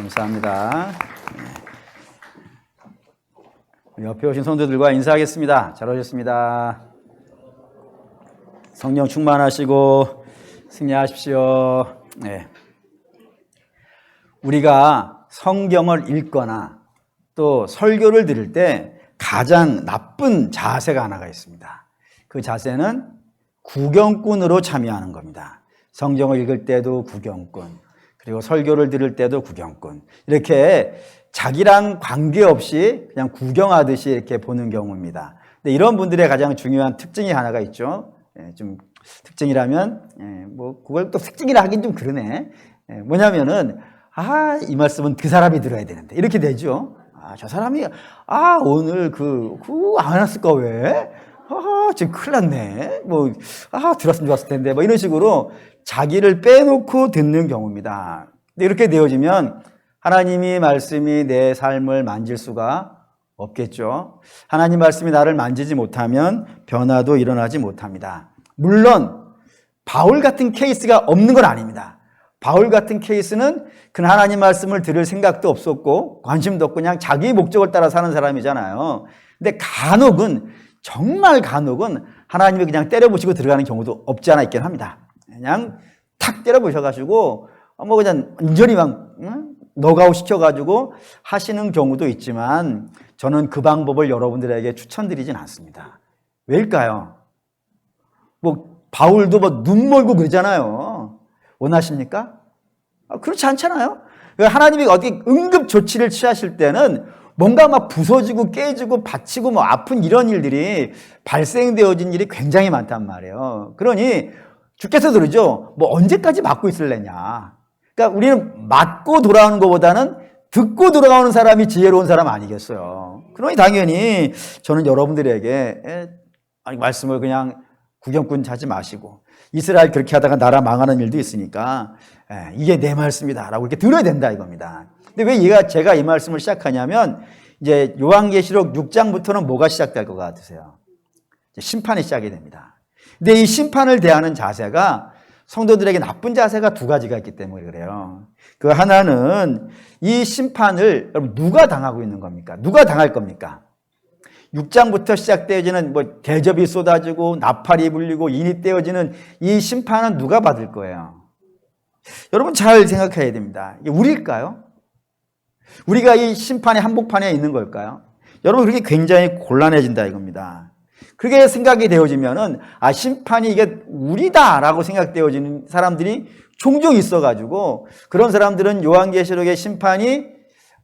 감사합니다. 옆에 오신 성도들과 인사하겠습니다. 잘 오셨습니다. 성령 충만하시고 승리하십시오. 네. 우리가 성경을 읽거나 또 설교를 들을 때 가장 나쁜 자세가 하나가 있습니다. 그 자세는 구경꾼으로 참여하는 겁니다. 성경을 읽을 때도 구경꾼, 그리고 설교를 들을 때도 구경꾼, 이렇게 자기랑 관계없이 그냥 구경하듯이 이렇게 보는 경우입니다. 근데 이런 분들의 가장 중요한 특징이 하나가 있죠. 좀 특징이라면, 그걸 또 특징이라 하긴 좀 그러네. 뭐냐면은, 이 말씀은 그 사람이 들어야 되는데, 이렇게 되죠. 저 사람이, 오늘 안 왔을까, 왜? 지금 큰일 났네. 들었으면 좋았을 텐데. 이런 식으로 자기를 빼놓고 듣는 경우입니다. 근데 이렇게 되어지면 하나님이 말씀이 내 삶을 만질 수가 없겠죠. 하나님 말씀이 나를 만지지 못하면 변화도 일어나지 못합니다. 물론 바울 같은 케이스가 없는 건 아닙니다. 바울 같은 케이스는 그 하나님 말씀을 들을 생각도 없었고 관심도 없고 그냥 자기 목적을 따라 사는 사람이잖아요. 근데 정말 간혹은 하나님이 그냥 때려부시고 들어가는 경우도 없지 않아 있긴 합니다. 그냥 탁 때려부셔가지고 그냥 완전히 너가웃 시켜가지고 하시는 경우도 있지만 저는 그 방법을 여러분들에게 추천드리진 않습니다. 왜일까요? 바울도 눈 멀고 그러잖아요. 원하십니까? 그렇지 않잖아요. 하나님이 어디 응급 조치를 취하실 때는 뭔가 부서지고 깨지고 받치고 아픈 이런 일들이 발생되어진 일이 굉장히 많단 말이에요. 그러니 주께서 그러죠. 언제까지 맞고 있을래냐. 그러니까 우리는 맞고 돌아오는 것보다는 듣고 돌아오는 사람이 지혜로운 사람 아니겠어요. 그러니 당연히 저는 여러분들에게 말씀을 그냥 구경꾼 하지 마시고 이스라엘 그렇게 하다가 나라 망하는 일도 있으니까 이게 내 말씀이다라고 이렇게 들어야 된다 이겁니다. 근데 왜 제가 이 말씀을 시작하냐면 이제 요한계시록 6장부터는 뭐가 시작될 것 같으세요? 심판이 시작이 됩니다. 근데 이 심판을 대하는 자세가 성도들에게 나쁜 자세가 두 가지가 있기 때문에 그래요. 그 하나는 이 심판을 여러분 누가 당하고 있는 겁니까? 누가 당할 겁니까? 6장부터 시작되어지는 대접이 쏟아지고 나팔이 불리고 인이 떼어지는 이 심판은 누가 받을 거예요? 여러분 잘 생각해야 됩니다. 이게 우리일까요? 우리가 이 심판의 한복판에 있는 걸까요? 여러분 그렇게 굉장히 곤란해진다 이겁니다. 그게 생각이 되어지면은 심판이 이게 우리다라고 생각되어지는 사람들이 종종 있어가지고 그런 사람들은 요한계시록의 심판이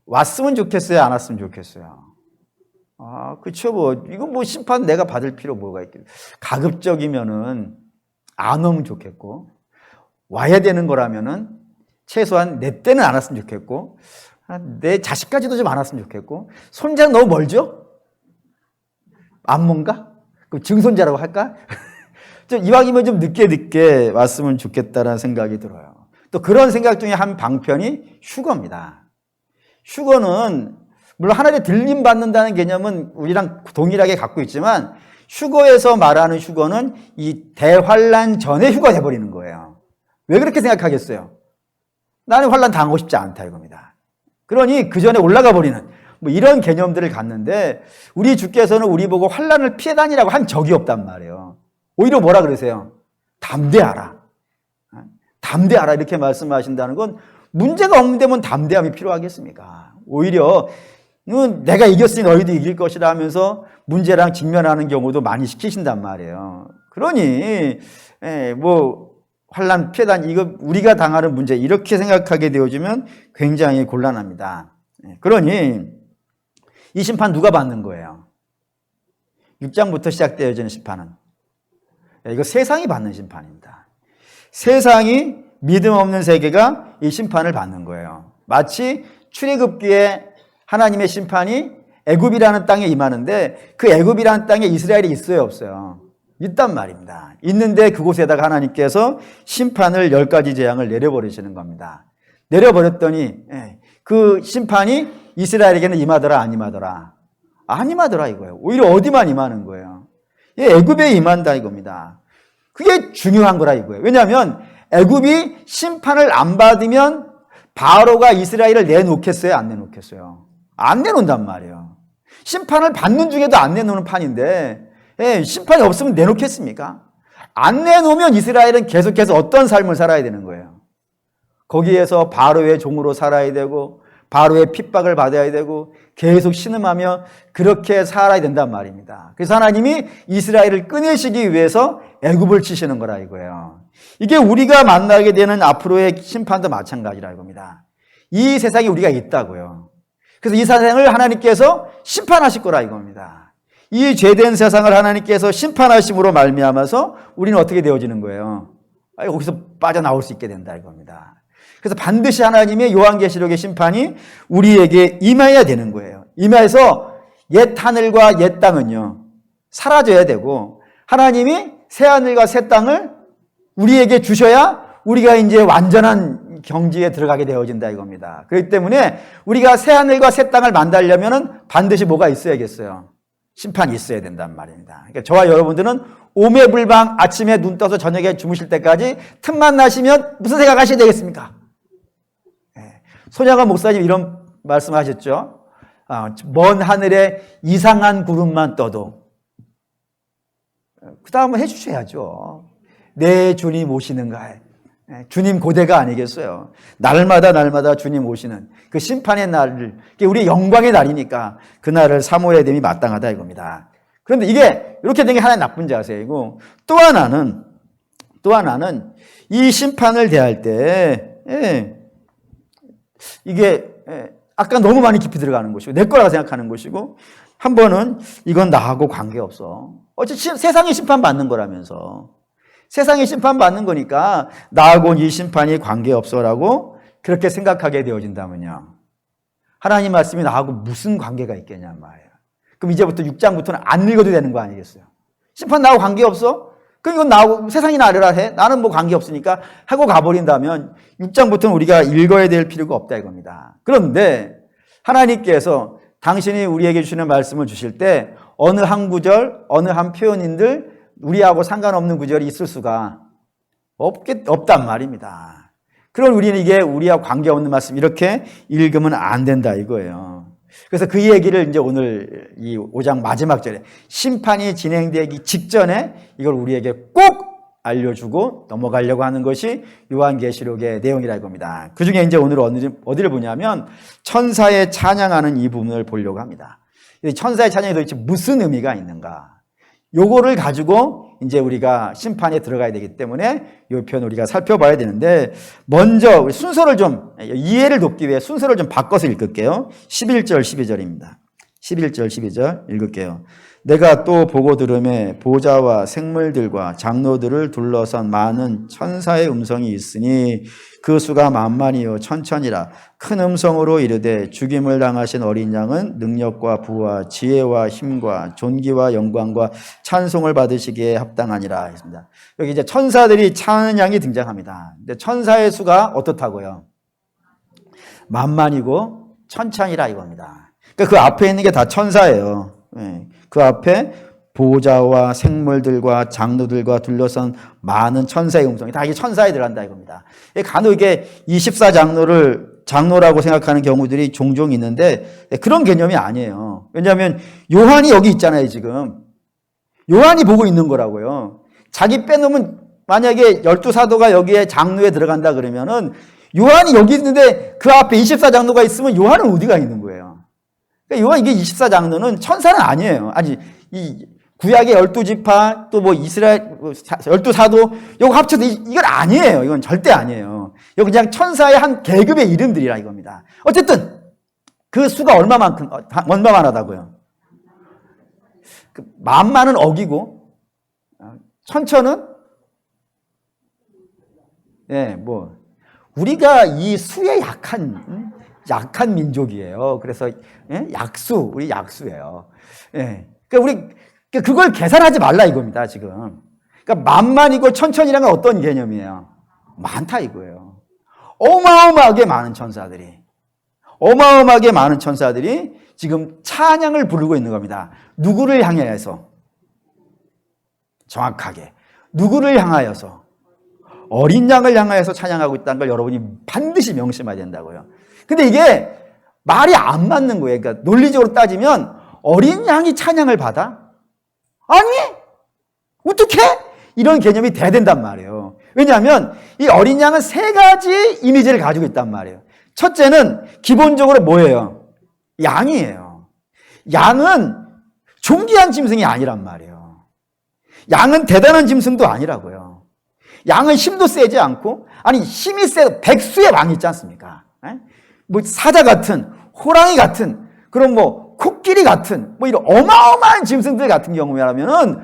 왔으면 좋겠어요, 안 왔으면 좋겠어요? 그쵸, 이거 심판 내가 받을 필요 뭐가 있겠어요? 가급적이면은 안 오면 좋겠고, 와야 되는 거라면은 최소한 내 때는 안 왔으면 좋겠고, 내 자식까지도 좀 안 왔으면 좋겠고, 손자는 너무 멀죠? 안 먼가? 그럼 증손자라고 할까? 이왕이면 좀 늦게 왔으면 좋겠다라는 생각이 들어요. 또 그런 생각 중에 한 방편이 휴거입니다. 휴거는 물론 하나님의 들림 받는다는 개념은 우리랑 동일하게 갖고 있지만 휴거에서 말하는 휴거는 이 대환란 전에 휴거가 돼버리는 거예요. 왜 그렇게 생각하겠어요? 나는 환란 당하고 싶지 않다 이겁니다. 그러니 그 전에 올라가 버리는 이런 개념들을 갖는데 우리 주께서는 우리 보고 환란을 피해 다니라고 한 적이 없단 말이에요. 오히려 뭐라 그러세요? 담대하라. 담대하라 이렇게 말씀하신다는 건 문제가 없는 데면 담대함이 필요하겠습니까? 오히려 내가 이겼으니 너희도 이길 것이라 하면서 문제랑 직면하는 경우도 많이 시키신단 말이에요. 그러니 환란 피해 다니 이거 우리가 당하는 문제 이렇게 생각하게 되어지면 굉장히 곤란합니다. 그러니 이 심판 누가 받는 거예요? 6장부터 시작되어지는 심판은 이거 세상이 받는 심판입니다. 세상이 믿음 없는 세계가 이 심판을 받는 거예요. 마치 출애굽기에 하나님의 심판이 애굽이라는 땅에 임하는데 그 애굽이라는 땅에 이스라엘이 있어요, 없어요? 있단 말입니다. 있는데 그곳에다가 하나님께서 심판을 10가지 재앙을 내려버리시는 겁니다. 내려버렸더니 그 심판이 이스라엘에게는 임하더라 안 임하더라? 안 임하더라 이거예요. 오히려 어디만 임하는 거예요? 애굽에 임한다 이겁니다. 그게 중요한 거라 이거예요. 왜냐하면 애굽이 심판을 안 받으면 바로가 이스라엘을 내놓겠어요? 안 내놓겠어요? 안 내놓는단 말이에요. 심판을 받는 중에도 안 내놓는 판인데, 예, 심판이 없으면 내놓겠습니까? 안 내놓으면 이스라엘은 계속해서 어떤 삶을 살아야 되는 거예요? 거기에서 바로의 종으로 살아야 되고, 바로의 핍박을 받아야 되고, 계속 신음하며 그렇게 살아야 된단 말입니다. 그래서 하나님이 이스라엘을 꺼내시기 위해서 애굽을 치시는 거라 이거예요. 이게 우리가 만나게 되는 앞으로의 심판도 마찬가지라 이겁니다. 이 세상에 우리가 있다고요. 그래서 이 세상을 하나님께서 심판하실 거라 이겁니다. 이 죄된 세상을 하나님께서 심판하심으로 말미암아서 우리는 어떻게 되어지는 거예요? 거기서 빠져나올 수 있게 된다 이겁니다. 그래서 반드시 하나님의 요한계시록의 심판이 우리에게 임해야 되는 거예요. 임해서 옛 하늘과 옛 땅은요, 사라져야 되고, 하나님이 새 하늘과 새 땅을 우리에게 주셔야 우리가 이제 완전한 경지에 들어가게 되어진다 이겁니다. 그렇기 때문에 우리가 새 하늘과 새 땅을 만나려면 반드시 뭐가 있어야겠어요? 심판이 있어야 된단 말입니다. 그러니까 저와 여러분들은 오매불망 아침에 눈 떠서 저녁에 주무실 때까지 틈만 나시면 무슨 생각하셔야 되겠습니까? 손양원 목사님 이런 말씀하셨죠. 먼 하늘에 이상한 구름만 떠도 그 다음은 해주셔야죠. 내 주님 오시는가. 주님 고대가 아니겠어요. 날마다 주님 오시는 그 심판의 날을, 우리 영광의 날이니까 그 날을 사모해야 됨이 마땅하다 이겁니다. 그런데 이게 이렇게 된 게 하나의 나쁜 자세이고, 또 하나는 이 심판을 대할 때 이게 아까 너무 많이 깊이 들어가는 것이고 내 거라고 생각하는 것이고, 한 번은 이건 나하고 관계없어. 어차피 세상이 심판받는 거라면서, 세상이 심판받는 거니까 나하고는 이 심판이 관계없어라고 그렇게 생각하게 되어진다면요, 하나님 말씀이 나하고 무슨 관계가 있겠냐 말이에요. 그럼 이제부터 6장부터는 안 읽어도 되는 거 아니겠어요? 심판 나하고 관계없어? 그럼 이건 나하고 세상이 나르라 해? 나는 뭐 관계없으니까 하고 가버린다면 6장부터는 우리가 읽어야 될 필요가 없다 이겁니다. 그런데 하나님께서 당신이 우리에게 주시는 말씀을 주실 때 어느 한 구절, 어느 한 표현인들 우리하고 상관없는 구절이 있을 수가 없단 말입니다. 그럼 우리는 이게 우리하고 관계없는 말씀 이렇게 읽으면 안 된다 이거예요. 그래서 그 얘기를 이제 오늘 이 5장 마지막 절에 심판이 진행되기 직전에 이걸 우리에게 꼭 알려주고 넘어가려고 하는 것이 요한계시록의 내용이라 이겁니다. 그 중에 이제 오늘 어디를 보냐면 천사의 찬양하는 이 부분을 보려고 합니다. 천사의 찬양이 도대체 무슨 의미가 있는가? 요거를 가지고 이제 우리가 심판에 들어가야 되기 때문에 이 편 우리가 살펴봐야 되는데, 먼저 우리 순서를 좀 이해를 돕기 위해 순서를 좀 바꿔서 읽을게요. 11절 12절입니다. 11절 12절 읽을게요. 내가 또 보고 들음에 보좌와 생물들과 장로들을 둘러선 많은 천사의 음성이 있으니 그 수가 만만이요 천천이라. 큰 음성으로 이르되 죽임을 당하신 어린 양은 능력과 부와 지혜와 힘과 존귀와 영광과 찬송을 받으시기에 합당하니라 했습니다. 여기 이제 천사들이 찬양이 등장합니다. 근데 천사의 수가 어떻다고요? 만만이고 천천이라 이겁니다. 그러니까 그 앞에 있는 게 다 천사예요. 그 앞에 보좌와 생물들과 장로들과 둘러선 많은 천사의 음성이 다 이게 천사에 들어간다 이겁니다. 간혹 이게 24장로를 장로라고 생각하는 경우들이 종종 있는데 그런 개념이 아니에요. 왜냐하면 요한이 여기 있잖아요. 지금 요한이 보고 있는 거라고요. 자기 빼놓으면 만약에 12사도가 여기에 장로에 들어간다 그러면은 요한이 여기 있는데 그 앞에 24장로가 있으면 요한은 어디가 있는 거예요? 그러니까 요한 이게 24장로는 천사는 아니에요. 아니 이 구약의 12지파 또 뭐 이스라엘 12사도 요거 합쳐도 이건 아니에요. 이건 절대 아니에요. 이거 그냥 천사의 한 계급의 이름들이라 이겁니다. 어쨌든 그 수가 얼마만하다고요? 그 만만은 어기고 천천은 뭐 우리가 이 수에 약한 민족이에요. 그래서 우리 약수예요. 그러니까 우리 그걸 계산하지 말라 이겁니다. 지금. 그러니까 만만이고 천천이라는 건 어떤 개념이에요? 많다 이거예요. 어마어마하게 많은 천사들이 지금 찬양을 부르고 있는 겁니다. 누구를 향해서? 정확하게 누구를 향하여서? 어린 양을 향하여서 찬양하고 있다는 걸 여러분이 반드시 명심해야 된다고요. 근데 이게 말이 안 맞는 거예요. 그러니까 논리적으로 따지면 어린 양이 찬양을 받아? 아니, 어떻게? 이런 개념이 돼야 된단 말이에요. 왜냐하면 이 어린 양은 세 가지 이미지를 가지고 있단 말이에요. 첫째는 기본적으로 뭐예요? 양이에요. 양은 존귀한 짐승이 아니란 말이에요. 양은 대단한 짐승도 아니라고요. 양은 힘도 세지 않고, 아니 힘이 세 백수의 왕이 있지 않습니까? 뭐 사자 같은, 호랑이 같은, 그런 뭐 코끼리 같은, 뭐 이런 어마어마한 짐승들 같은 경우라면은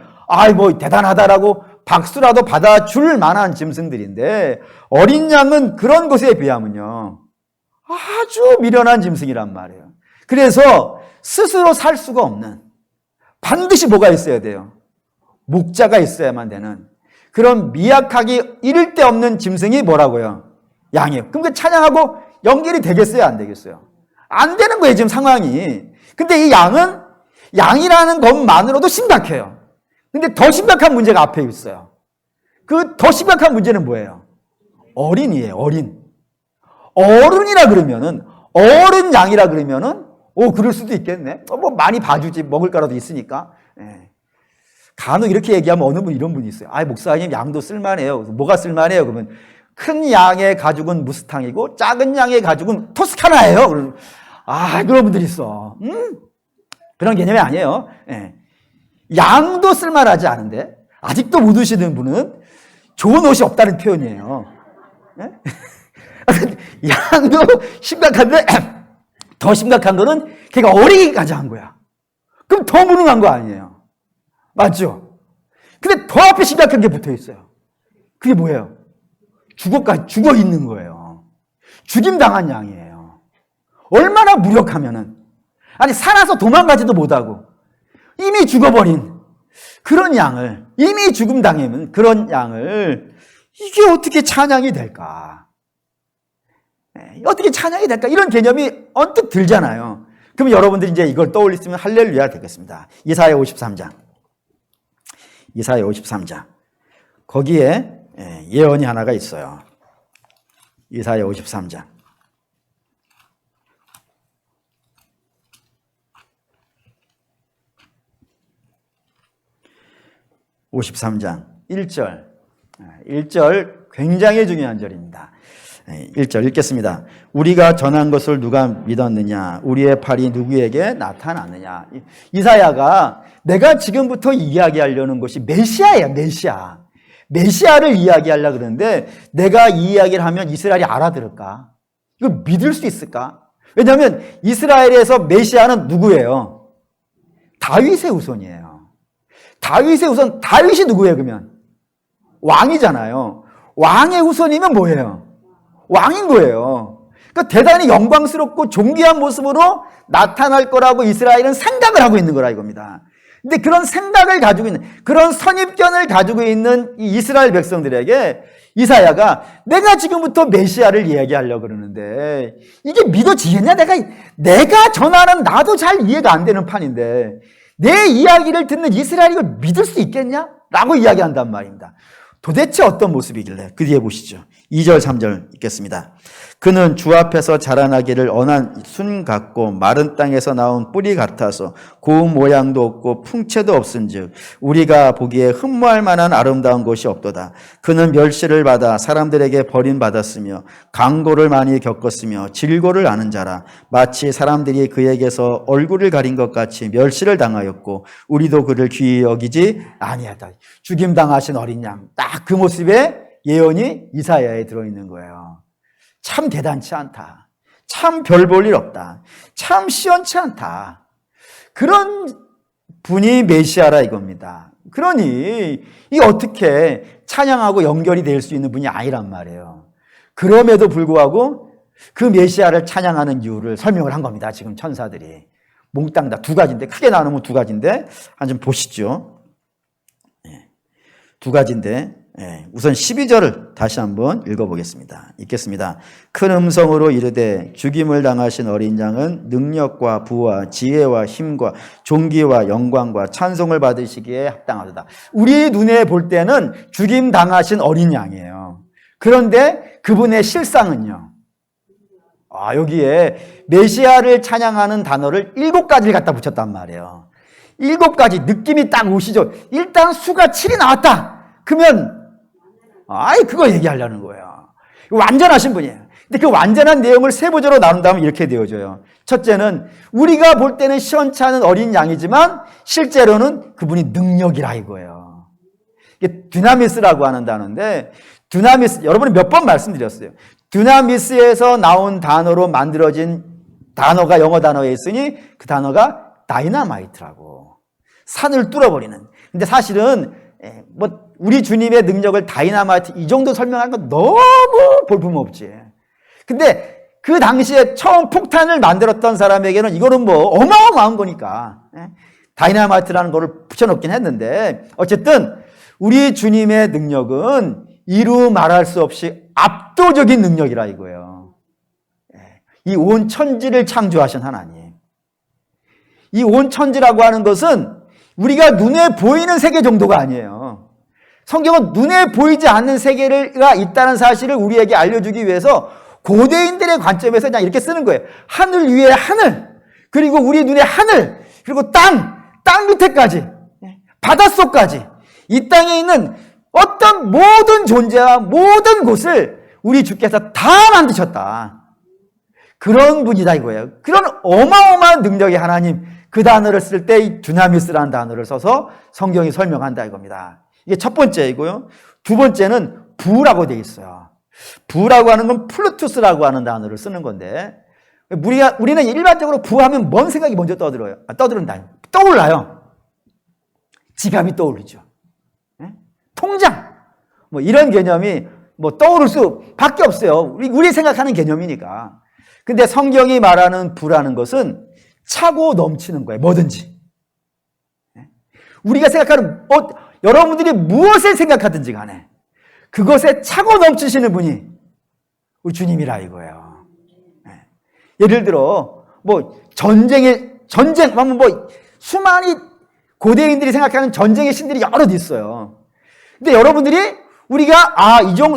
뭐 대단하다라고 박수라도 받아줄 만한 짐승들인데, 어린 양은 그런 것에 비하면요 아주 미련한 짐승이란 말이에요. 그래서 스스로 살 수가 없는, 반드시 뭐가 있어야 돼요? 목자가 있어야만 되는 그런 미약하기 이를 데 없는 짐승이 뭐라고요? 양이에요. 그럼 그 찬양하고 연결이 되겠어요? 안 되겠어요? 안 되는 거예요, 지금 상황이. 근데 이 양은 양이라는 것만으로도 심각해요. 근데 더 심각한 문제가 앞에 있어요. 그 더 심각한 문제는 뭐예요? 어린이에요, 어린. 어른이라 그러면은, 어른 양이라 그러면은, 그럴 수도 있겠네. 뭐 많이 봐주지, 먹을 거라도 있으니까. 예. 간혹 이렇게 얘기하면 어느 분 이런 분이 있어요. 목사님, 양도 쓸만해요. 뭐가 쓸만해요? 그러면 큰 양의 가죽은 무스탕이고 작은 양의 가죽은 토스카나예요. 그런 분들이 있어. 그런 개념이 아니에요. 예. 양도 쓸만하지 않은데 아직도 못 우시는 분은 좋은 옷이 없다는 표현이에요. 예? 양도 심각한데 더 심각한 거는 걔가 어리기까지 한 거야. 그럼 더 무능한 거 아니에요? 맞죠? 근데 더 앞에 심각한 게 붙어 있어요. 그게 뭐예요? 죽어 있는 거예요. 죽임당한 양이에요. 얼마나 무력하면은, 아니 살아서 도망가지도 못하고 이미 죽어버린 그런 양을, 이미 죽음당하면 그런 양을 이게 어떻게 찬양이 될까? 어떻게 찬양이 될까? 이런 개념이 언뜻 들잖아요. 그럼 여러분들이 이제 이걸 떠올리시면 할렐루야 되겠습니다. 이사야 53장. 이사야 53장. 거기에 예언이 하나가 있어요. 이사야 53장. 53장 1절. 1절 굉장히 중요한 절입니다. 1절 읽겠습니다. 우리가 전한 것을 누가 믿었느냐? 우리의 팔이 누구에게 나타났느냐? 이사야가 내가 지금부터 이야기하려는 것이 메시아예요. 메시아. 메시아를 이야기하려고 그러는데 내가 이 이야기를 하면 이스라엘이 알아들을까? 이걸 믿을 수 있을까? 왜냐하면 이스라엘에서 메시아는 누구예요? 다윗의 후손이에요. 다윗의 후손, 다윗이 누구예요 그러면? 왕이잖아요. 왕의 후손이면 뭐예요? 왕인 거예요. 그러니까 대단히 영광스럽고 존귀한 모습으로 나타날 거라고 이스라엘은 생각을 하고 있는 거라 이겁니다. 근데 그런 생각을 가지고 있는, 그런 선입견을 가지고 있는 이 이스라엘 백성들에게 이사야가 내가 지금부터 메시아를 이야기하려고 그러는데 이게 믿어지겠냐? 내가 전하는 나도 잘 이해가 안 되는 판인데 내 이야기를 듣는 이스라엘이 이걸 믿을 수 있겠냐? 라고 이야기한단 말입니다. 도대체 어떤 모습이길래? 그 뒤에 보시죠. 2절 3절 읽겠습니다. 그는 주 앞에서 자라나기를 언한 순 같고 마른 땅에서 나온 뿌리 같아서 고운 모양도 없고 풍채도 없은즉 우리가 보기에 흠모할 만한 아름다운 것이 없도다. 그는 멸시를 받아 사람들에게 버림받았으며 강고를 많이 겪었으며 질고를 아는 자라. 마치 사람들이 그에게서 얼굴을 가린 것 같이 멸시를 당하였고 우리도 그를 귀히 여기지 아니하다. 죽임당하신 어린 양, 딱 그 모습에 예언이 이사야에 들어있는 거예요. 참 대단치 않다. 참 별 볼 일 없다. 참 시원치 않다. 그런 분이 메시아라 이겁니다. 그러니 이 어떻게 찬양하고 연결이 될 수 있는 분이 아니란 말이에요. 그럼에도 불구하고 그 메시아를 찬양하는 이유를 설명을 한 겁니다. 지금 천사들이. 몽땅 다 두 가지인데, 크게 나누면 두 가지인데 한번 보시죠. 두 가지인데 우선 12절을 다시 한번 읽어보겠습니다. 읽겠습니다. 큰 음성으로 이르되 죽임을 당하신 어린 양은 능력과 부와 지혜와 힘과 존귀와 영광과 찬송을 받으시기에 합당하도다. 우리 눈에 볼 때는 죽임 당하신 어린 양이에요. 그런데 그분의 실상은요. 여기에 메시아를 찬양하는 단어를 7가지를 갖다 붙였단 말이에요. 7가지 느낌이 딱 오시죠. 일단 수가 7이 나왔다. 그러면 그거 얘기하려는 거예요. 완전하신 분이에요. 근데 그 완전한 내용을 세부적으로 나눈다면 이렇게 되어져요. 첫째는 우리가 볼 때는 시원찮은 어린 양이지만 실제로는 그분이 능력이라 이거예요. 이게 드나미스라고 하는 단어인데, 드나미스 여러분이 몇 번 말씀드렸어요. 드나미스에서 나온 단어로 만들어진 단어가 영어 단어에 있으니 그 단어가 다이나마이트라고, 산을 뚫어버리는. 근데 사실은 우리 주님의 능력을 다이나마이트 이 정도 설명하는 건 너무 볼품없지. 근데 그 당시에 처음 폭탄을 만들었던 사람에게는 이거는 어마어마한 거니까 다이나마이트라는 거를 붙여놓긴 했는데, 어쨌든 우리 주님의 능력은 이루 말할 수 없이 압도적인 능력이라 이거예요. 이 온 천지를 창조하신 하나님. 이 온 천지라고 하는 것은 우리가 눈에 보이는 세계 정도가 아니에요. 성경은 눈에 보이지 않는 세계가 있다는 사실을 우리에게 알려주기 위해서 고대인들의 관점에서 그냥 이렇게 쓰는 거예요. 하늘 위에 하늘, 그리고 우리 눈에 하늘, 그리고 땅 밑에까지, 바닷속까지, 이 땅에 있는 어떤 모든 존재와 모든 곳을 우리 주께서 다 만드셨다. 그런 분이다 이거예요. 그런 어마어마한 능력의 하나님, 그 단어를 쓸 때 이 두나미스라는 단어를 써서 성경이 설명한다 이겁니다. 이게 첫 번째이고요. 두 번째는 부라고 되어 있어요. 부라고 하는 건 플루투스라고 하는 단어를 쓰는 건데, 우리는 일반적으로 부하면 뭔 생각이 먼저 떠올라요. 지갑이 떠오르죠. 통장, 이런 개념이 떠오를 수밖에 없어요. 우리 생각하는 개념이니까. 근데 성경이 말하는 부라는 것은 차고 넘치는 거예요. 뭐든지. 우리가 생각하는, 여러분들이 무엇을 생각하든지 간에 그것에 차고 넘치시는 분이 우리 주님이라 이거예요. 예를 들어, 전쟁, 수많이 고대인들이 생각하는 전쟁의 신들이 여럿 있어요. 근데 여러분들이 우리가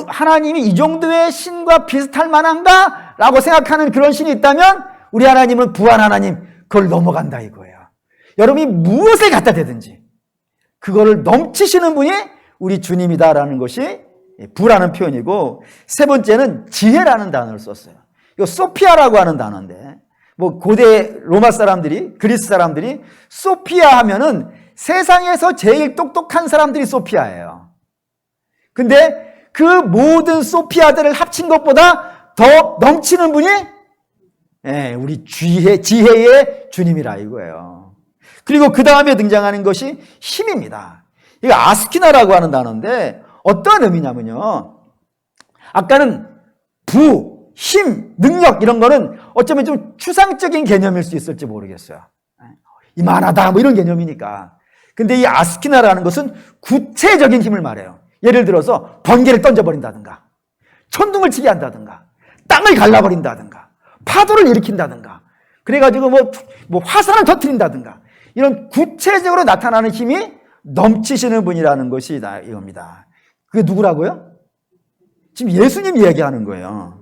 하나님이 이 정도의 신과 비슷할 만한가? 라고 생각하는 그런 신이 있다면 우리 하나님은 부한 하나님, 그걸 넘어간다 이거예요. 여러분이 무엇을 갖다 대든지 그거를 넘치시는 분이 우리 주님이다라는 것이 부라는 표현이고, 세 번째는 지혜라는 단어를 썼어요. 이거 소피아라고 하는 단어인데, 고대 로마 사람들이, 그리스 사람들이 소피아 하면은 세상에서 제일 똑똑한 사람들이 소피아예요. 근데 그 모든 소피아들을 합친 것보다 더 넘치는 분이 우리 지혜의 주님이라 이거예요. 그리고 그 다음에 등장하는 것이 힘입니다. 이거 아스키나라고 하는 단어인데 어떤 의미냐면요. 아까는 부, 힘, 능력 이런 거는 어쩌면 좀 추상적인 개념일 수 있을지 모르겠어요. 이만하다 이런 개념이니까. 근데 이 아스키나라는 것은 구체적인 힘을 말해요. 예를 들어서 번개를 던져버린다든가, 천둥을 치게 한다든가, 땅을 갈라버린다든가, 파도를 일으킨다든가, 그래가지고 화산을 터뜨린다든가, 이런 구체적으로 나타나는 힘이 넘치시는 분이라는 것이 이겁니다. 그게 누구라고요? 지금 예수님 이야기하는 거예요.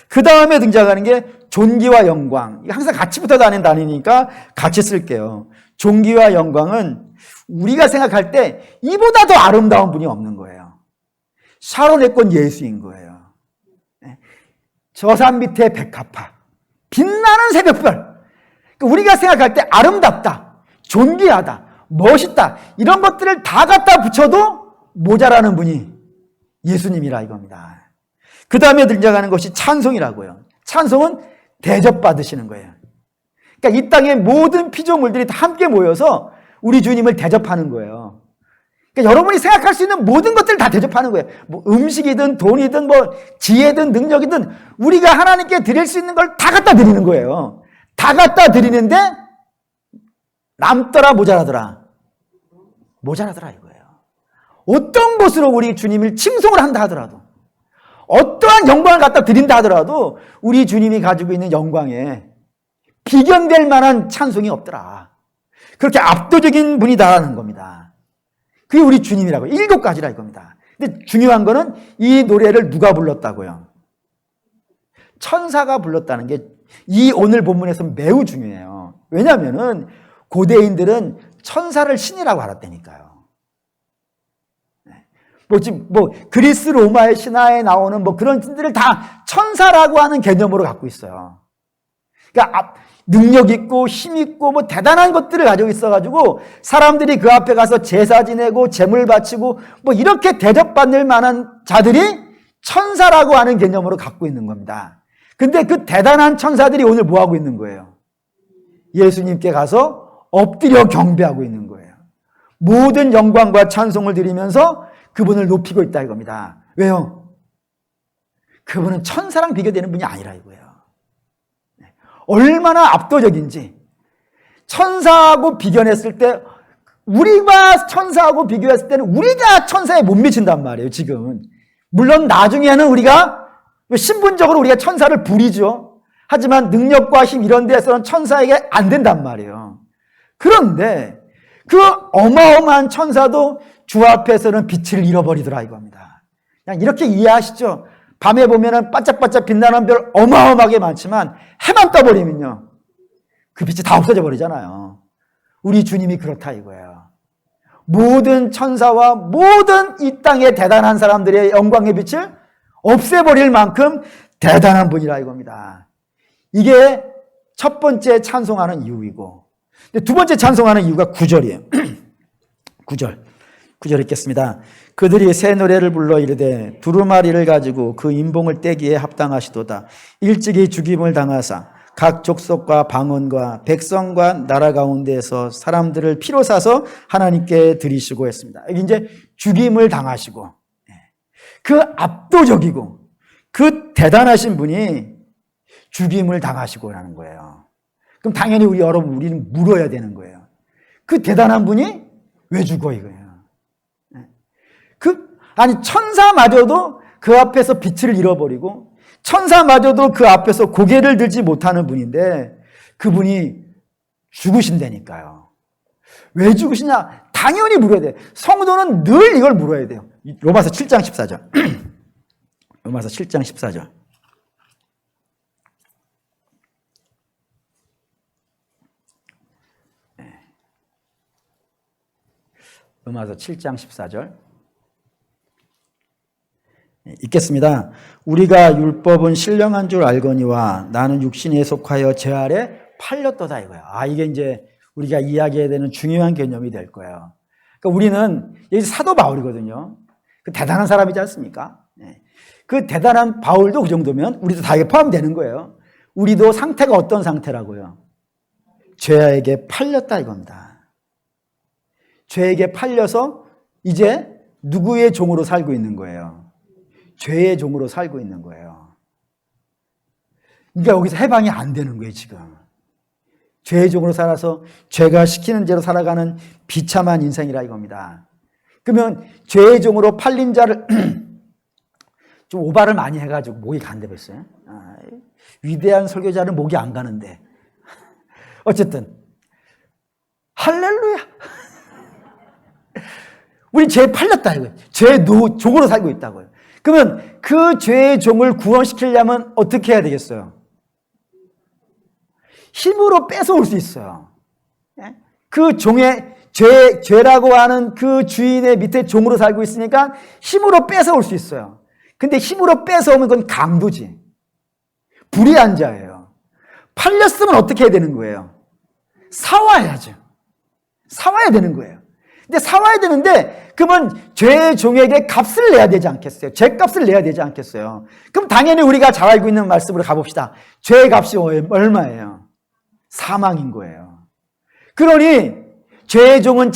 그 다음에 등장하는 게 존귀와 영광. 항상 같이 붙어 다니는 단어니까 같이 쓸게요. 존귀와 영광은 우리가 생각할 때 이보다 더 아름다운 분이 없는 거예요. 샤론의 꽃 예수인 거예요. 저 산 밑에 백합화, 빛나는 새벽별. 우리가 생각할 때 아름답다, 존귀하다, 멋있다, 이런 것들을 다 갖다 붙여도 모자라는 분이 예수님이라 이겁니다. 그 다음에 등장하는 것이 찬송이라고요. 찬송은 대접받으시는 거예요. 그러니까 이 땅의 모든 피조물들이 다 함께 모여서 우리 주님을 대접하는 거예요. 그러니까 여러분이 생각할 수 있는 모든 것들을 다 대접하는 거예요. 음식이든 돈이든 지혜든 능력이든 우리가 하나님께 드릴 수 있는 걸 다 갖다 드리는 거예요. 다 갖다 드리는데 남더라 모자라더라 이거예요. 어떤 것으로 우리 주님을 칭송을 한다 하더라도, 어떠한 영광을 갖다 드린다 하더라도 우리 주님이 가지고 있는 영광에 비견될 만한 찬송이 없더라. 그렇게 압도적인 분이다라는 겁니다. 그게 우리 주님이라고 7가지라 이겁니다. 근데 중요한 거는 이 노래를 누가 불렀다고요? 천사가 불렀다는 게 이 오늘 본문에서 매우 중요해요. 왜냐하면은 고대인들은 천사를 신이라고 알았다니까요. 지금 그리스 로마의 신화에 나오는 그런 신들을 다 천사라고 하는 개념으로 갖고 있어요. 그러니까 능력 있고 힘 있고 대단한 것들을 가지고 있어가지고 사람들이 그 앞에 가서 제사 지내고 제물 바치고 이렇게 대접받을 만한 자들이 천사라고 하는 개념으로 갖고 있는 겁니다. 근데 그 대단한 천사들이 오늘 뭐 하고 있는 거예요? 예수님께 가서 엎드려 경배하고 있는 거예요. 모든 영광과 찬송을 드리면서 그분을 높이고 있다 이겁니다. 왜요? 그분은 천사랑 비교되는 분이 아니라 이거예요. 얼마나 압도적인지. 천사하고 비교했을 때, 우리가 천사하고 비교했을 때는 우리가 천사에 못 미친단 말이에요, 지금은. 물론 나중에는 우리가 신분적으로 우리가 천사를 부리죠. 하지만 능력과 힘 이런 데서는 천사에게 안 된단 말이에요. 그런데 그 어마어마한 천사도 주 앞에서는 빛을 잃어버리더라 이겁니다. 그냥 이렇게 이해하시죠? 밤에 보면은 반짝반짝 빛나는 별 어마어마하게 많지만 해만 떠버리면요, 그 빛이 다 없어져 버리잖아요. 우리 주님이 그렇다 이거예요. 모든 천사와 모든 이 땅의 대단한 사람들의 영광의 빛을 없애버릴 만큼 대단한 분이라 이겁니다. 이게 첫 번째 찬송하는 이유이고, 두 번째 찬송하는 이유가 9절이에요. 9절 읽겠습니다. 그들이 새 노래를 불러 이르되 두루마리를 가지고 그 인봉을 떼기에 합당하시도다. 일찍이 죽임을 당하사 각 족속과 방언과 백성과 나라 가운데에서 사람들을 피로 사서 하나님께 드리시고 했습니다. 여기 이제 죽임을 당하시고, 그 압도적이고 그 대단하신 분이 죽임을 당하시고라는 거예요. 그럼 당연히 우리는 물어야 되는 거예요. 그 대단한 분이 왜 죽어 이거예요. 천사마저도 그 앞에서 빛을 잃어버리고 천사마저도 그 앞에서 고개를 들지 못하는 분인데 그분이 죽으신다니까요. 왜 죽으시냐? 당연히 물어야 돼요. 성도는 늘 이걸 물어야 돼요. 로마서 7장 14절. 로마서 7장 14절. 로마서 7장 14절. 읽겠습니다. 우리가 율법은 신령한 줄 알거니와 나는 육신에 속하여 죄 아래 팔렸도다 이거예요. 이게 이제 우리가 이야기해야 되는 중요한 개념이 될 거예요. 그러니까 우리는 여기 사도 바울이거든요. 그 대단한 사람이지 않습니까? 그 대단한 바울도 그 정도면 우리도 다 이게 포함되는 거예요. 우리도 상태가 어떤 상태라고요? 죄에게 팔렸다 이겁니다. 죄에게 팔려서 이제 누구의 종으로 살고 있는 거예요? 죄의 종으로 살고 있는 거예요. 그러니까 여기서 해방이 안 되는 거예요, 지금. 죄의 종으로 살아서 죄가 시키는 대로 살아가는 비참한 인생이라 이겁니다. 그러면 죄의 종으로 팔린 자를 좀 오바를 많이 해가지고 목이 간대 벌써요. 위대한 설교자는 목이 안 가는데. 어쨌든 할렐루야. 우리 죄에 팔렸다 이거예요. 죄의 종으로 살고 있다고요. 그러면 그 죄의 종을 구원시키려면 어떻게 해야 되겠어요? 힘으로 뺏어올 수 있어요. 그 종의 죄라고 하는 그 주인의 밑에 종으로 살고 있으니까 힘으로 뺏어올 수 있어요. 근데 힘으로 뺏어오면 그건 강도지. 불의한 자예요. 팔렸으면 어떻게 해야 되는 거예요? 사와야죠. 사와야 되는 거예요. 근데 사와야 되는데 그러면 죄의 종에게 값을 내야 되지 않겠어요? 죄값을 내야 되지 않겠어요? 그럼 당연히 우리가 잘 알고 있는 말씀으로 가봅시다. 죄의 값이 얼마예요? 사망인 거예요. 그러니 죄의 종은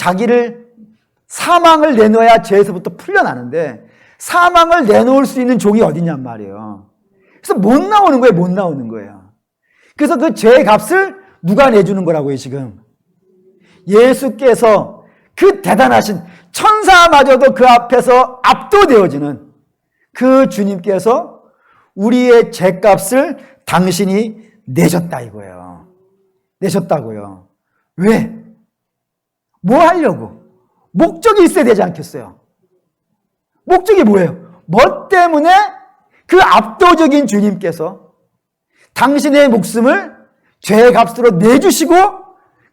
사망을 내놓아야 죄에서부터 풀려나는데 사망을 내놓을 수 있는 종이 어디냔 말이에요. 그래서 못 나오는 거예요. 못 나오는 거예요. 그래서 그 죄의 값을 누가 내주는 거라고요, 지금? 예수께서 그 대단하신 천사마저도 그 앞에서 압도되어지는 그 주님께서 우리의 죄값을 당신이 내셨다 이거예요. 내셨다고요. 왜? 뭐 하려고? 목적이 있어야 되지 않겠어요? 목적이 뭐예요? 뭐 때문에 그 압도적인 주님께서 당신의 목숨을 죄의 값으로 내주시고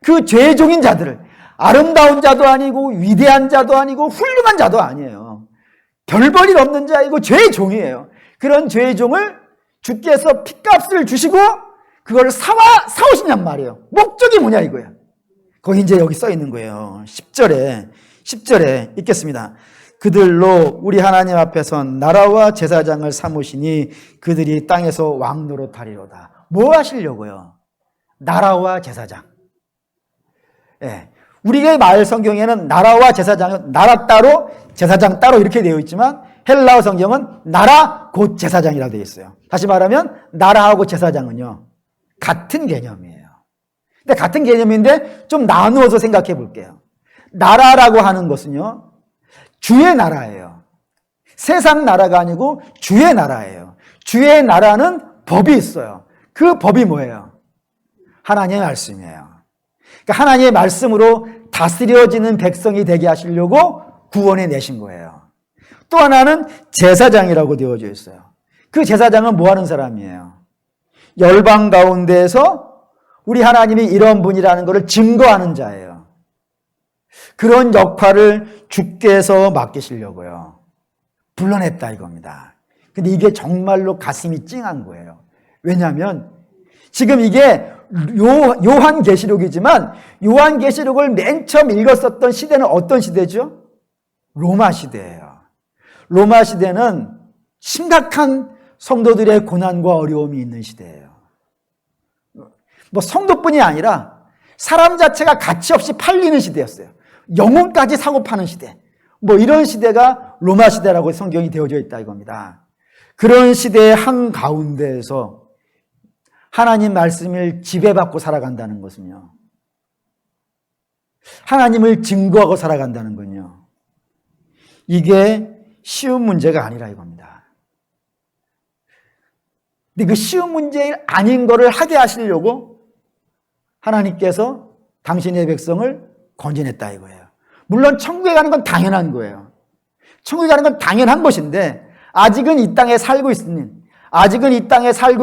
그 죄의 종인 자들을, 아름다운 자도 아니고 위대한 자도 아니고 훌륭한 자도 아니에요. 별 볼 일 없는 자이고 죄의 종이에요. 그런 죄의 종을 주께서 핏값을 주시고 그걸 사오시냔 말이에요. 목적이 뭐냐 이거예요. 거기 이제 여기 써 있는 거예요. 10절에 읽겠습니다. 그들로 우리 하나님 앞에서 나라와 제사장을 삼으시니 그들이 땅에서 왕 노릇하리로다. 뭐 하시려고요? 나라와 제사장. 예. 우리의 마을 성경에는 나라와 제사장은 나라 따로 제사장 따로 이렇게 되어 있지만 헬라어 성경은 나라 곧 제사장이라고 되어 있어요. 다시 말하면 나라하고 제사장은요 같은 개념이에요. 근데 같은 개념인데 좀 나누어서 생각해 볼게요. 나라라고 하는 것은요 주의 나라예요. 세상 나라가 아니고 주의 나라예요. 주의 나라는 법이 있어요. 그 법이 뭐예요? 하나님의 말씀이에요. 그러니까 하나님의 말씀으로 다스려지는 백성이 되게 하시려고 구원해 내신 거예요. 또 하나는 제사장이라고 되어져 있어요. 그 제사장은 뭐 하는 사람이에요? 열방 가운데에서 우리 하나님이 이런 분이라는 것을 증거하는 자예요. 그런 역할을 주께서 맡기시려고요. 불러냈다 이겁니다. 근데 이게 정말로 가슴이 찡한 거예요. 왜냐하면 지금 이게 요한계시록이지만 요한계시록을 맨 처음 읽었었던 시대는 어떤 시대죠? 로마 시대예요. 로마 시대는 심각한 성도들의 고난과 어려움이 있는 시대예요. 뭐 성도뿐이 아니라 사람 자체가 가치 없이 팔리는 시대였어요. 영혼까지 사고 파는 시대. 뭐 이런 시대가 로마 시대라고 성경이 되어져 있다 이겁니다. 그런 시대의 한가운데에서 하나님 말씀을 지배받고 살아간다는 것은요. 하나님을 증거하고 살아간다는 건요. 이게 쉬운 문제가 아니라 이겁니다. 근데 그 쉬운 문제 아닌 거를 하게 하시려고 하나님께서 당신의 백성을 건져냈다 이거예요. 물론 천국에 가는 건 당연한 거예요. 천국에 가는 건 당연한 것인데 아직은 이 땅에 살고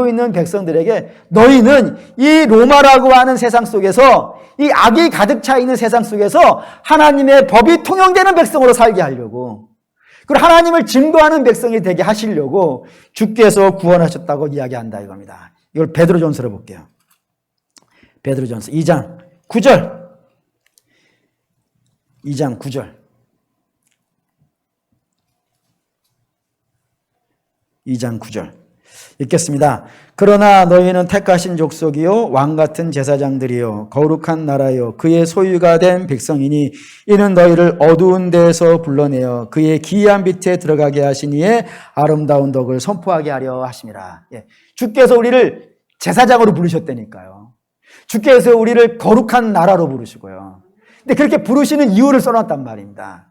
있는 백성들에게 너희는 이 로마라고 하는 세상 속에서 이 악이 가득 차 있는 세상 속에서 하나님의 법이 통용되는 백성으로 살게 하려고 그리고 하나님을 증거하는 백성이 되게 하시려고 주께서 구원하셨다고 이야기한다 이겁니다. 이걸 베드로전서로 볼게요. 베드로전서 2장 9절 2장 9절 2장 9절 읽겠습니다. 그러나 너희는 택하신 족속이요 왕같은 제사장들이요 거룩한 나라요 그의 소유가 된 백성이니 이는 너희를 어두운 데에서 불러내어 그의 기이한 빛에 들어가게 하시니에 아름다운 덕을 선포하게 하려 하심이라. 예. 주께서 우리를 제사장으로 부르셨다니까요. 주께서 우리를 거룩한 나라로 부르시고요. 근데 그렇게 부르시는 이유를 써놨단 말입니다.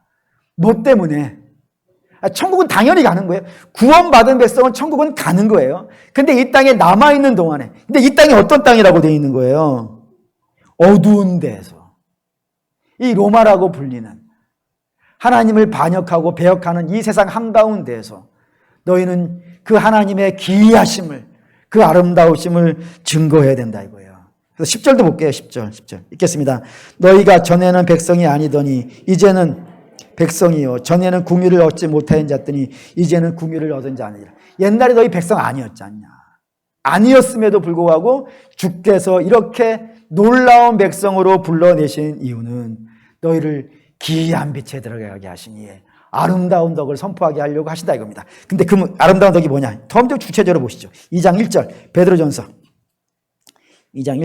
뭐 때문에? 천국은 당연히 가는 거예요. 구원받은 백성은 천국은 가는 거예요. 근데 이 땅에 남아있는 동안에, 근데 이 땅이 어떤 땅이라고 되어 있는 거예요? 어두운 데에서. 이 로마라고 불리는 하나님을 반역하고 배역하는 이 세상 한가운데에서 너희는 그 하나님의 기이하심을, 그 아름다우심을 증거해야 된다 이거예요. 그래서 10절도 볼게요. 10절 읽겠습니다. 너희가 전에는 백성이 아니더니 이제는 백성이요 전에는 궁유를 얻지 못하는 자더니 이제는 궁유를 얻은 자니라. 옛날에 너희 백성 아니었지 않냐. 아니었음에도 불구하고 주께서 이렇게 놀라운 백성으로 불러내신 이유는 너희를 기이한 빛에 들어가게 하시니 아름다운 덕을 선포하게 하려고 하신다 이겁니다. 근데 그 아름다운 덕이 뭐냐? 더 구체적으로 보시죠. 2장 1절 베드로전서 2장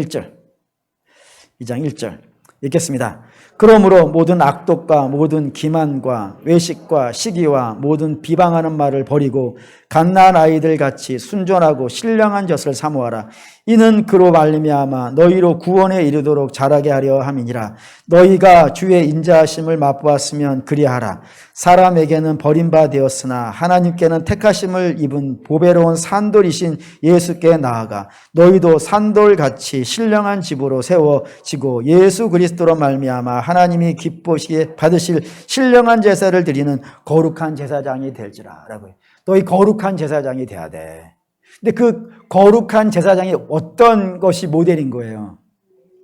1절 읽겠습니다. 그러므로 모든 악독과 모든 기만과 외식과 시기와 모든 비방하는 말을 버리고 갓난 아이들 같이 순전하고 신령한 젖을 사모하라. 이는 그로 말미암아 너희로 구원에 이르도록 자라게 하려 함이니라. 너희가 주의 인자하심을 맛보았으면 그리하라. 사람에게는 버림바 되었으나 하나님께는 택하심을 입은 보배로운 산돌이신 예수께 나아가 너희도 산돌같이 신령한 집으로 세워지고 예수 그리스도로 말미암아 하나님이 기뻐시게 받으실 신령한 제사를 드리는 거룩한 제사장이 될지라. 라고요. 너희 거룩한 제사장이 돼야 돼. 근데 그 거룩한 제사장이 어떤 것이 모델인 거예요?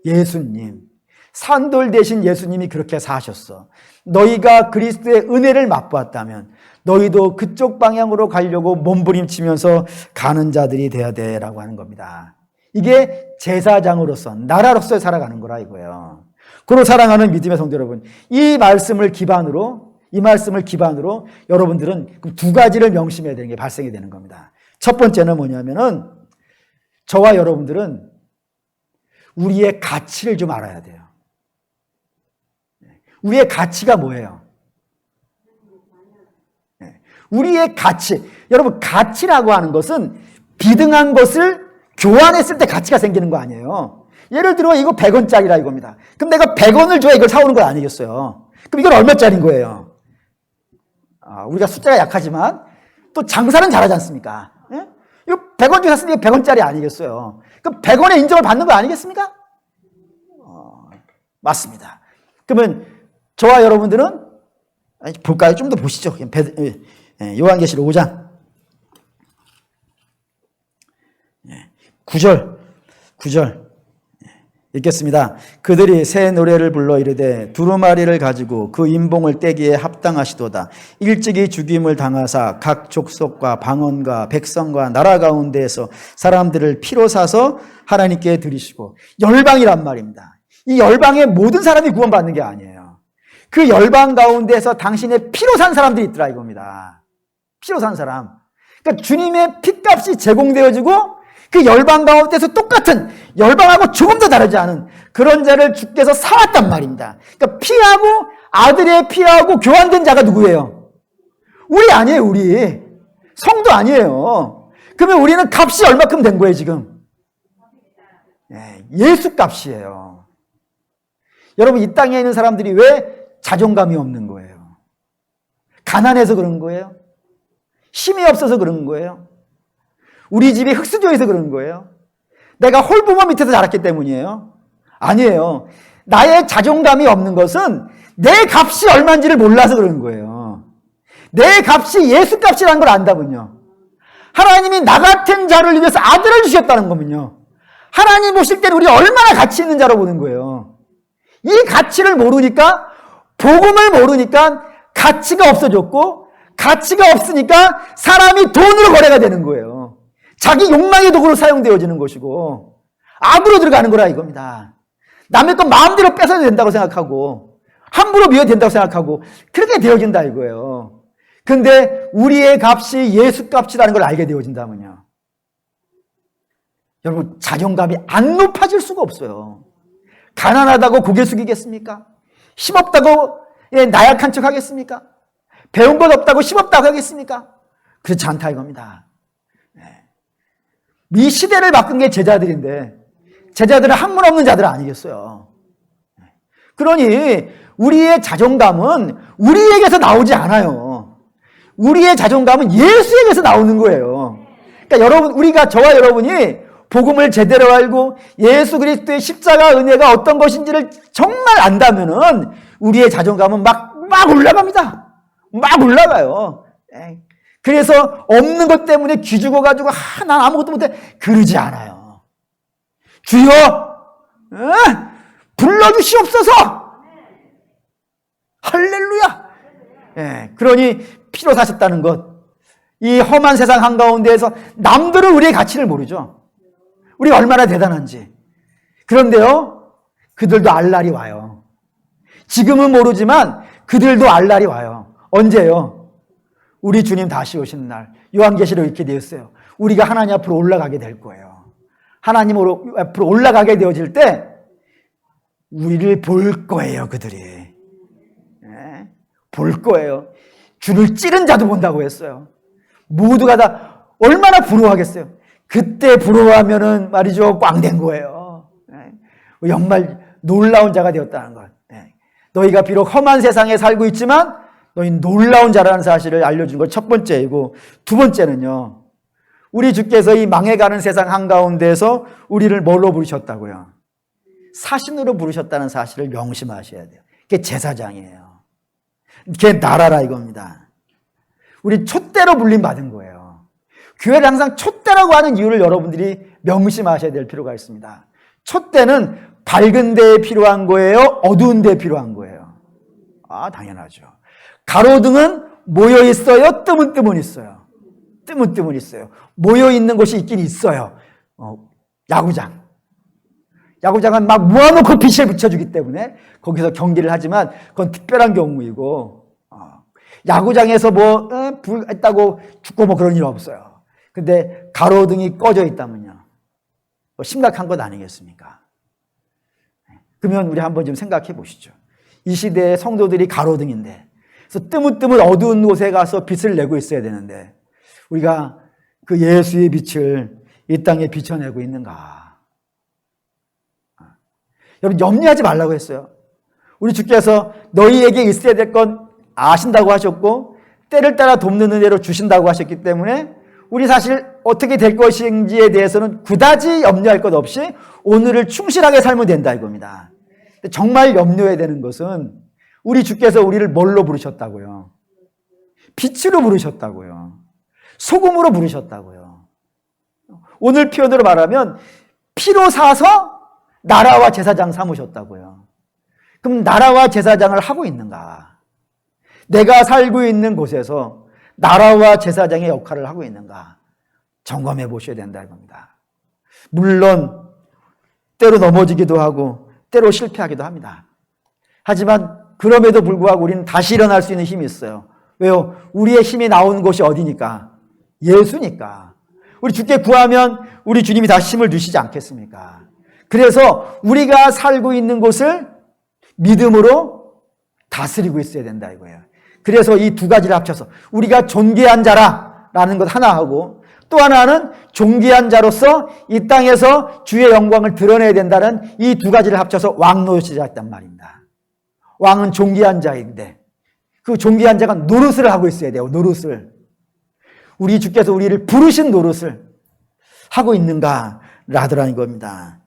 예수님. 산돌 대신 예수님이 그렇게 사셨어. 너희가 그리스도의 은혜를 맛보았다면 너희도 그쪽 방향으로 가려고 몸부림치면서 가는 자들이 돼야 돼라고 하는 겁니다. 이게 제사장으로서 나라로서 살아가는 거라 이거예요. 그로 사랑하는 믿음의 성도 여러분, 이 말씀을 기반으로 여러분들은 두 가지를 명심해야 되는 게 발생이 되는 겁니다. 첫 번째는 뭐냐면은 저와 여러분들은 우리의 가치를 좀 알아야 돼요. 우리의 가치가 뭐예요? 우리의 가치. 여러분, 가치라고 하는 것은 비등한 것을 교환했을 때 가치가 생기는 거 아니에요. 예를 들어 이거 100원짜리라 이겁니다. 그럼 내가 100원을 줘야 이걸 사오는 거 아니겠어요? 그럼 이건 얼마짜리인 거예요? 우리가 숫자가 약하지만 또 장사는 잘하지 않습니까? 예? 이거 100원 주고 샀으니까 100원짜리 아니겠어요? 그럼 100원의 인정을 받는 거 아니겠습니까? 맞습니다. 그러면 저와 여러분들은 볼까요? 좀 더 보시죠. 요한계시록 5장 9절 읽겠습니다. 그들이 새 노래를 불러 이르되 두루마리를 가지고 그 인봉을 떼기에 합당하시도다. 일찍이 죽임을 당하사 각 족속과 방언과 백성과 나라 가운데에서 사람들을 피로 사서 하나님께 드리시고, 열방이란 말입니다. 이 열방의 모든 사람이 구원받는 게 아니에요. 그 열방 가운데서 당신의 피로 산 사람들이 있더라 이겁니다. 피로 산 사람. 그러니까 주님의 피값이 제공되어지고 그 열방 가운데서 똑같은, 열방하고 조금 더 다르지 않은 그런 자를 주께서 사왔단 말입니다. 그러니까 피하고 아들의 피하고 교환된 자가 누구예요? 우리 아니에요. 우리 성도 아니에요. 그러면 우리는 값이 얼마큼 된 거예요 지금? 예수 값이에요. 여러분, 이 땅에 있는 사람들이 왜 자존감이 없는 거예요? 가난해서 그런 거예요? 힘이 없어서 그런 거예요? 우리 집이 흙수저에서 그런 거예요? 내가 홀부모 밑에서 자랐기 때문이에요? 아니에요. 나의 자존감이 없는 것은 내 값이 얼마인지를 몰라서 그런 거예요. 내 값이 예수 값이라는 걸 안다면요. 하나님이 나 같은 자를 위해서 아들을 주셨다는 거면요. 하나님 보실 때는 우리 얼마나 가치 있는 자로 보는 거예요. 이 가치를 모르니까, 복음을 모르니까 가치가 없어졌고, 가치가 없으니까 사람이 돈으로 거래가 되는 거예요. 자기 욕망의 도구로 사용되어지는 것이고 악으로 들어가는 거라 이겁니다. 남의 것 마음대로 뺏어야 된다고 생각하고 함부로 미워야 된다고 생각하고 그렇게 되어진다 이거예요. 근데 우리의 값이 예수 값이라는 걸 알게 되어진다면요, 여러분, 자존감이 안 높아질 수가 없어요. 가난하다고 고개 숙이겠습니까? 힘없다고 나약한 척 하겠습니까? 배운 것 없다고 힘없다고 하겠습니까? 그렇지 않다 이겁니다. 이 시대를 바꾼 게 제자들인데 제자들은 학문 없는 자들 아니겠어요? 그러니 우리의 자존감은 우리에게서 나오지 않아요. 우리의 자존감은 예수에게서 나오는 거예요. 그러니까 여러분, 저와 여러분이 복음을 제대로 알고 예수 그리스도의 십자가 은혜가 어떤 것인지를 정말 안다면은 우리의 자존감은 막 올라갑니다. 막 올라가요. 그래서 없는 것 때문에 기죽어가지고 난 아무것도 못해 그러지 않아요. 주여 불러주시옵소서. 할렐루야. 그러니 피로 사셨다는 것, 이 험한 세상 한가운데에서 남들은 우리의 가치를 모르죠. 우리가 얼마나 대단한지. 그런데요, 그들도 알 날이 와요. 지금은 모르지만 그들도 알 날이 와요. 언제요? 우리 주님 다시 오시는 날. 요한계시록 이렇게 되어 있어요. 우리가 하나님 앞으로 올라가게 될 거예요. 하나님 앞으로 올라가게 되어질 때 우리를 볼 거예요. 그들이 볼 거예요. 주를 찌른 자도 본다고 했어요. 모두가 다 얼마나 부러워하겠어요. 그때 부러워하면은 말이죠, 꽝된 거예요. 정말 놀라운 자가 되었다는 것. 너희가 비록 험한 세상에 살고 있지만 너희 놀라운 자라는 사실을 알려준 것 첫 번째이고, 두 번째는요, 우리 주께서 이 망해가는 세상 한가운데서 우리를 뭘로 부르셨다고요? 사신으로 부르셨다는 사실을 명심하셔야 돼요. 그게 제사장이에요. 그게 나라라 이겁니다. 우리 촛대로 불림 받은 거예요. 교회를 항상 촛대라고 하는 이유를 여러분들이 명심하셔야 될 필요가 있습니다. 촛대는 밝은 데에 필요한 거예요? 어두운 데에 필요한 거예요? 당연하죠. 가로등은 모여 있어요? 뜨문뜨문 있어요? 뜨문뜨문 있어요. 모여 있는 곳이 있긴 있어요. 야구장은 막 모아놓고 빛을 비춰주기 때문에 거기서 경기를 하지만 그건 특별한 경우이고, 야구장에서 불 했다고 죽고 그런 일 없어요. 근데 가로등이 꺼져 있다면요, 심각한 것 아니겠습니까? 그러면 우리 한번 좀 생각해 보시죠. 이 시대의 성도들이 가로등인데, 그래서 뜨문뜨문 어두운 곳에 가서 빛을 내고 있어야 되는데, 우리가 그 예수의 빛을 이 땅에 비춰내고 있는가? 여러분, 염려하지 말라고 했어요. 우리 주께서 너희에게 있어야 될 건 아신다고 하셨고, 때를 따라 돕는 은혜로 주신다고 하셨기 때문에 우리 사실 어떻게 될 것인지에 대해서는 그다지 염려할 것 없이 오늘을 충실하게 살면 된다 이겁니다. 정말 염려해야 되는 것은 우리 주께서 우리를 뭘로 부르셨다고요? 빛으로 부르셨다고요. 소금으로 부르셨다고요. 오늘 표현으로 말하면 피로 사서 나라와 제사장 삼으셨다고요. 그럼 나라와 제사장을 하고 있는가? 내가 살고 있는 곳에서 나라와 제사장의 역할을 하고 있는가? 점검해 보셔야 된다 이겁니다. 물론 때로 넘어지기도 하고 때로 실패하기도 합니다. 하지만 그럼에도 불구하고 우리는 다시 일어날 수 있는 힘이 있어요. 왜요? 우리의 힘이 나오는 곳이 어디니까? 예수니까. 우리 주께 구하면 우리 주님이 다시 힘을 주시지 않겠습니까? 그래서 우리가 살고 있는 곳을 믿음으로 다스리고 있어야 된다 이거예요. 그래서 이 두 가지를 합쳐서 우리가 존귀한 자라는 것 하나 하고, 또 하나는 존귀한 자로서 이 땅에서 주의 영광을 드러내야 된다는 이 두 가지를 합쳐서 왕노릇이었단 말입니다. 왕은 존귀한 자인데 그 존귀한 자가 노릇을 하고 있어야 돼요. 노릇을. 우리 주께서 우리를 부르신 노릇을 하고 있는가라더라는 겁니다.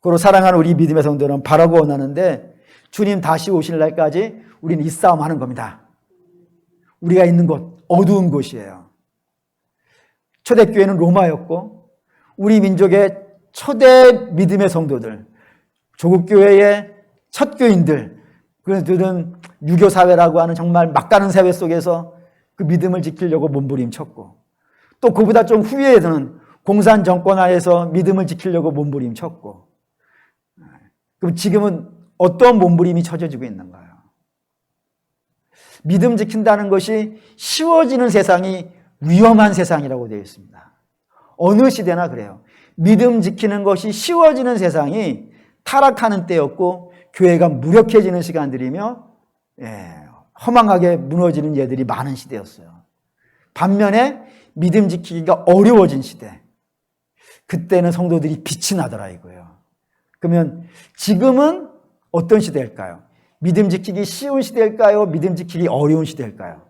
그리고 사랑하는 우리 믿음의 성도는 바라고 원하는데, 주님 다시 오실 날까지 우리는 이 싸움 하는 겁니다. 우리가 있는 곳, 어두운 곳이에요. 초대교회는 로마였고, 우리 민족의 초대 믿음의 성도들, 조국교회의 첫 교인들, 그들은 유교사회라고 하는 정말 막가는 사회 속에서 그 믿음을 지키려고 몸부림쳤고, 또 그보다 좀 후에는 공산정권하에서 믿음을 지키려고 몸부림쳤고, 그럼 지금은 어떤 몸부림이 쳐져지고 있는가요? 믿음 지킨다는 것이 쉬워지는 세상이 위험한 세상이라고 되어 있습니다. 어느 시대나 그래요. 믿음 지키는 것이 쉬워지는 세상이 타락하는 때였고, 교회가 무력해지는 시간들이며, 허망하게 무너지는 예들이 많은 시대였어요. 반면에 믿음 지키기가 어려워진 시대, 그때는 성도들이 빛이 나더라 이거예요. 그러면 지금은 어떤 시대일까요? 믿음 지키기 쉬운 시대일까요? 믿음 지키기 어려운 시대일까요?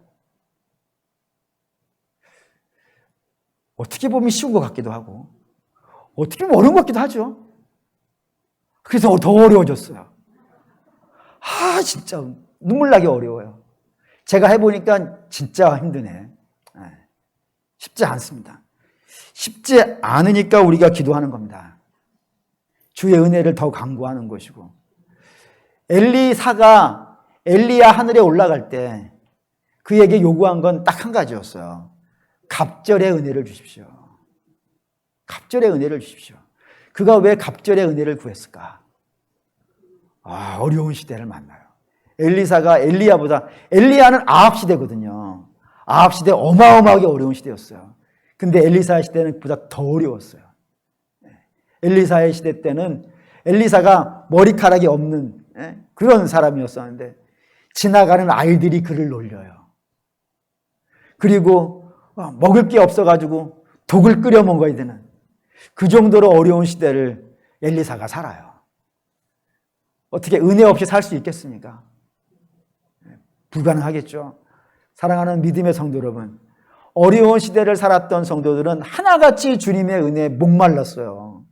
어떻게 보면 쉬운 것 같기도 하고 어떻게 보면 어려운 것 같기도 하죠. 그래서 더 어려워졌어요. 진짜 눈물 나게 어려워요. 제가 해보니까 진짜 힘드네. 쉽지 않습니다. 쉽지 않으니까 우리가 기도하는 겁니다. 주의 은혜를 더 강구하는 것이고, 엘리사가 엘리야 하늘에 올라갈 때 그에게 요구한 건 딱 한 가지였어요. 갑절의 은혜를 주십시오. 갑절의 은혜를 주십시오. 그가 왜 갑절의 은혜를 구했을까? 어려운 시대를 만나요. 엘리사가 엘리야는 아합 시대거든요. 아합 시대 어마어마하게 어려운 시대였어요. 근데 엘리사의 시대는 그보다 더 어려웠어요. 엘리사의 시대 때는 엘리사가 머리카락이 없는 그런 사람이었었는데 지나가는 아이들이 그를 놀려요. 그리고 먹을 게 없어가지고 독을 끓여 먹어야 되는 그 정도로 어려운 시대를 엘리사가 살아요. 어떻게 은혜 없이 살 수 있겠습니까? 불가능하겠죠. 사랑하는 믿음의 성도 여러분, 어려운 시대를 살았던 성도들은 하나같이 주님의 은혜에 목말랐어요.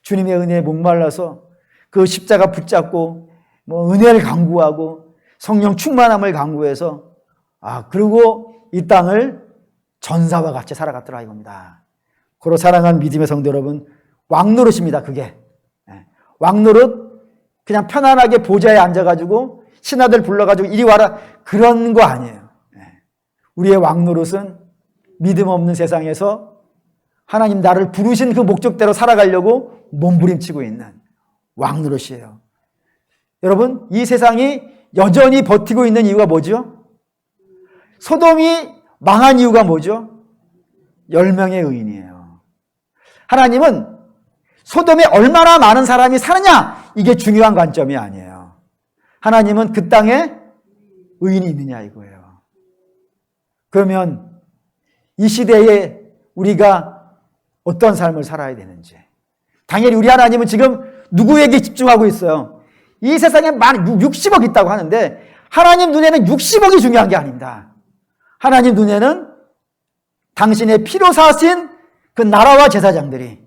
주님의 은혜에 목말라서 그 십자가 붙잡고 은혜를 강구하고 성령 충만함을 강구해서 그리고 이 땅을 전사와 같이 살아갔더라 이겁니다. 고로 사랑하는 믿음의 성도 여러분, 왕노릇입니다. 그게 왕노릇, 그냥 편안하게 보좌에 앉아가지고 신하들 불러가지고 이리 와라 그런 거 아니에요. 우리의 왕노릇은 믿음 없는 세상에서 하나님 나를 부르신 그 목적대로 살아가려고 몸부림치고 있는 왕노릇이에요. 여러분, 이 세상이 여전히 버티고 있는 이유가 뭐죠? 소돔이 망한 이유가 뭐죠? 10명의 의인이에요. 하나님은 소돔에 얼마나 많은 사람이 사느냐, 이게 중요한 관점이 아니에요. 하나님은 그 땅에 의인이 있느냐 이거예요. 그러면 이 시대에 우리가 어떤 삶을 살아야 되는지, 당연히 우리 하나님은 지금 누구에게 집중하고 있어요? 이 세상에 60억 있다고 하는데 하나님 눈에는 60억이 중요한 게 아닙니다. 하나님 눈에는 당신의 피로 사신 그 나라와 제사장들이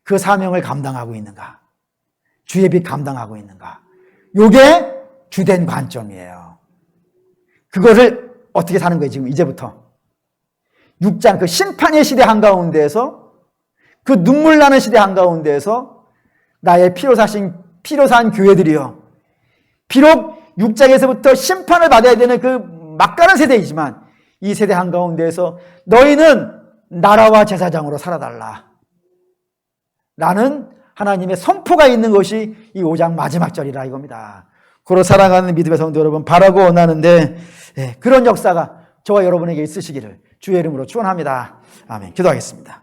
그 사명을 감당하고 있는가, 주의 빛 감당하고 있는가, 이게 주된 관점이에요. 그거를 어떻게 사는 거예요? 지금 이제부터 6장 그 심판의 시대 한가운데에서, 그 눈물 나는 시대 한가운데에서 나의 피로 산 교회들이요, 비록 6장에서부터 심판을 받아야 되는 그 막가는 세대이지만 이 세대 한가운데에서 너희는 나라와 제사장으로 살아달라 라는 하나님의 선포가 있는 것이 이 5장 마지막 절이라 이겁니다. 고로 사랑하는 믿음의 성도 여러분, 바라고 원하는데 그런 역사가 저와 여러분에게 있으시기를 주의 이름으로 축원합니다. 아멘. 기도하겠습니다.